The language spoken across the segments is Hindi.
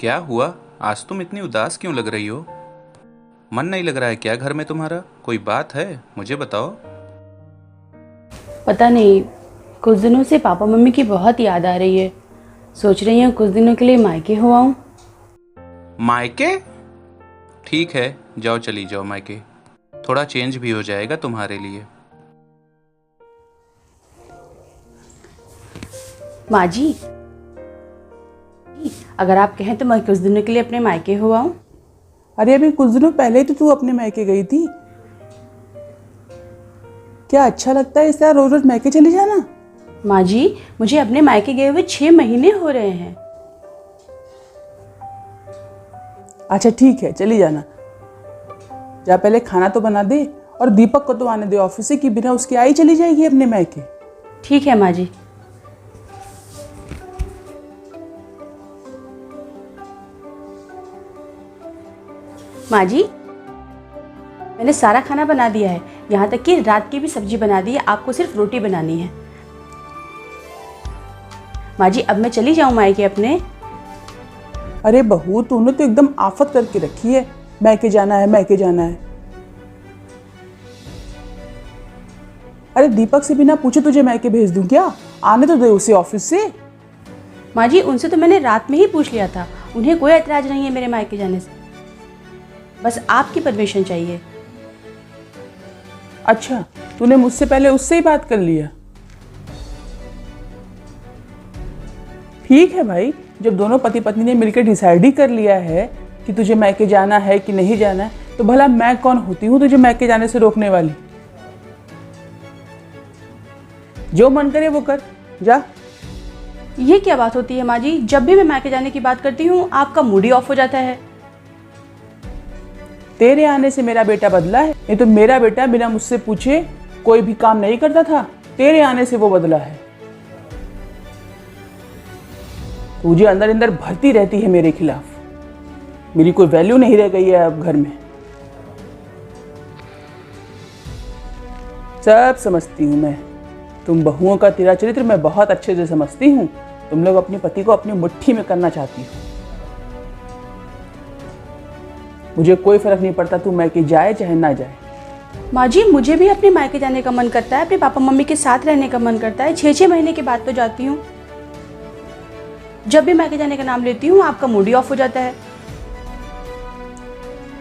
क्या हुआ? आज तुम इतनी उदास क्यों लग रही हो? मन नहीं लग रहा है क्या घर में तुम्हारा? कोई बात है? मुझे बताओ। पता नहीं, कुछ दिनों से पापा मम्मी की बहुत याद आ रही है। सोच रही हूँ कुछ दिनों के लिए मायके हो आऊँ। मायके? ठीक है, जाओ, चली जाओ मायके। थोड़ा चेंज भी हो जाएगा तुम्हारे लिए। माँ जी, अगर आप कहें तो मैं कुछ दिनों के लिए अपने मायके हो आऊँ। अरे अभी कुछ दिनों पहले ही तो तू अपने मायके गई थी। क्या अच्छा लगता है इस तरह रोज रोज मायके चली जाना? माँ जी, मुझे अपने मायके गए हुए 6 महीने हो रहे हैं। अच्छा ठीक है, चली जाना। जा पहले खाना तो बना दे और दीपक को तो आने दे ऑफिस से, कि बिना उसके आई चली जाएगी अपने मायके। ठीक है माँ जी। माँ जी, मैंने सारा खाना बना दिया है, यहाँ तक कि रात की भी सब्जी बना दी है। आपको सिर्फ रोटी बनानी है। माँ जी, अब मैं चली जाऊँ मायके अपने? अरे बहू, तूने तो एकदम आफत करके रखी है, मायके जाना है मायके जाना है। अरे दीपक से बिना पूछे तुझे मायके भेज दूं क्या? आने तो दे उसे ऑफिस से। माँ जी, उनसे तो मैंने रात में ही पूछ लिया था। उन्हें कोई एतराज नहीं है मेरे मायके जाने से, बस आपकी परमिशन चाहिए। अच्छा, तूने मुझसे पहले उससे ही बात कर लिया? ठीक है भाई, जब दोनों पति पत्नी ने मिलकर डिसाइड ही कर लिया है कि तुझे मायके जाना है कि नहीं जाना है, तो भला मैं कौन होती हूँ तुझे मायके जाने से रोकने वाली? जो मन करे वो कर, जा। ये क्या बात होती है माँ जी? जब भी मैं मायके जाने की बात करती हूँ आपका मूड ही ऑफ हो जाता है। तेरे आने से मेरा बेटा बदला है, नहीं तो मेरा बेटा बिना मुझसे पूछे कोई भी काम नहीं करता था। तेरे आने से वो बदला है। तुझे अंदर अंदर भरती रहती है मेरे खिलाफ। मेरी कोई वैल्यू नहीं रह गई है अब घर में। सब समझती हूँ मैं। तुम बहुओं का तेरा चरित्र मैं बहुत अच्छे से समझती हूँ। तुम लोग अपने पति को अपनी मुट्ठी में करना चाहती हो। मुझे कोई फर्क नहीं पड़ता तू मायके जाए चाहे ना जाए। माँ जी, मुझे भी अपने मायके जाने का मन करता है, अपने पापा मम्मी के साथ रहने का मन करता है। 6-6 महीने के बाद तो जाती हूँ। जब भी मायके जाने का नाम लेती हूँ आपका मूड ही ऑफ हो जाता है।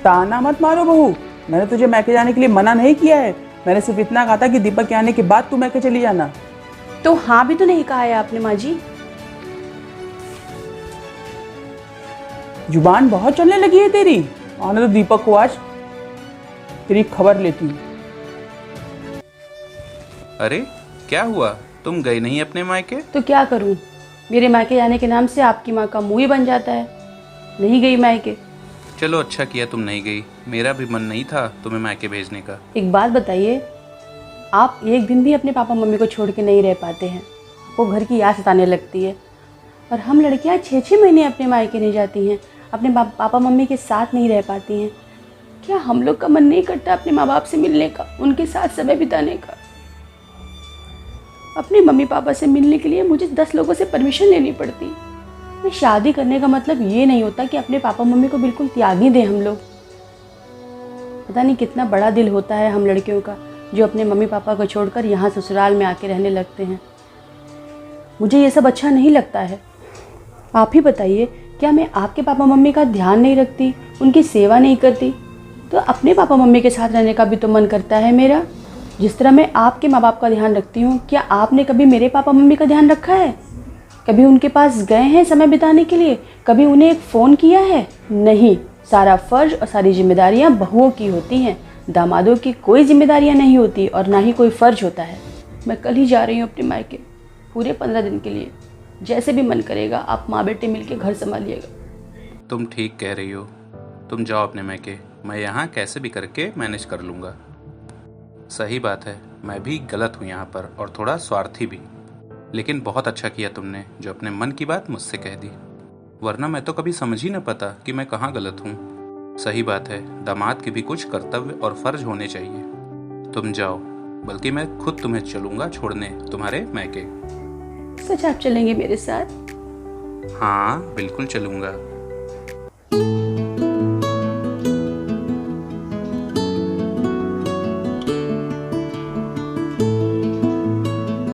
ताना मत मारो बहू, मैंने तुझे मायके जाने के लिए मना नहीं किया है। मैंने सिर्फ इतना कहा था कि दीपक के आने के बाद तू मायके चली जाना। तो हाँ भी तो नहीं कहा है आपने माँ जी। जुबान बहुत चलने लगी है तेरी। आने तो दीपक को, आज तेरी खबर लेती हूँ। अरे क्या हुआ? तुम गई नहीं अपने मायके? तो क्या करूँ, मेरे मायके जाने के नाम से आपकी माँ का मुँह ही बन जाता है। नहीं गई मायके। चलो अच्छा किया तुम नहीं गई। मेरा भी मन नहीं था तुम्हें मायके भेजने का। एक बात बताइए, आप एक दिन भी अपने पापा मम्मी को छोड़ के नहीं रह पाते हैं। वो घर की याद सताने लगती है। और हम लड़कियां 6-6 महीने अपने मायके नहीं जाती हैं, अपने पापा मम्मी के साथ नहीं रह पाती हैं। क्या हम लोग का मन नहीं करता अपने माँ बाप से मिलने का, उनके साथ समय बिताने का? अपने मम्मी पापा से मिलने के लिए मुझे 10 लोगों से परमिशन लेनी पड़ती। मैं शादी करने का मतलब ये नहीं होता कि अपने पापा मम्मी को बिल्कुल त्याग ही दें हम लोग। पता नहीं कितना बड़ा दिल होता है हम लड़कियों का, जो अपने मम्मी पापा को छोड़कर यहाँ ससुराल में आके रहने लगते हैं। मुझे ये सब अच्छा नहीं लगता है। आप ही बताइए, क्या मैं आपके पापा मम्मी का ध्यान नहीं रखती, उनकी सेवा नहीं करती? तो अपने पापा मम्मी के साथ रहने का भी तो मन करता है मेरा। जिस तरह मैं आपके माँ बाप का ध्यान रखती हूँ, क्या आपने कभी मेरे पापा मम्मी का ध्यान रखा है? कभी उनके पास गए हैं समय बिताने के लिए? कभी उन्हें एक फ़ोन किया है? नहीं। सारा फ़र्ज और सारी जिम्मेदारियाँ बहुओं की होती हैं। दामादों की कोई जिम्मेदारियाँ नहीं होती और ना ही कोई फ़र्ज होता है। मैं कल ही जा रही हूँ अपने मायके, पूरे 15 दिन के लिए। जैसे भी मन करेगा आप माँ बेटे मिलके घर संभालिएगा। तुम ठीक कह रही हो, तुम जाओ अपने मायके। मैं यहाँ कैसे भी करके मैनेज कर लूँगा। सही बात है, मैं भी गलत हूँ यहाँ पर और थोड़ा स्वार्थी भी। लेकिन बहुत अच्छा किया तुमने जो अपने मन की बात मुझसे कह दी, वरना मैं तो कभी समझ ही न पाता कि मैं कहाँ गलत हूँ। सही बात है, दामाद के भी कुछ कर्तव्य और फर्ज होने चाहिए। तुम जाओ, बल्कि मैं खुद तुम्हें चलूँगा छोड़ने तुम्हारे मायके। सच आप चलेंगे मेरे साथ? हाँ बिल्कुल चलूँगा।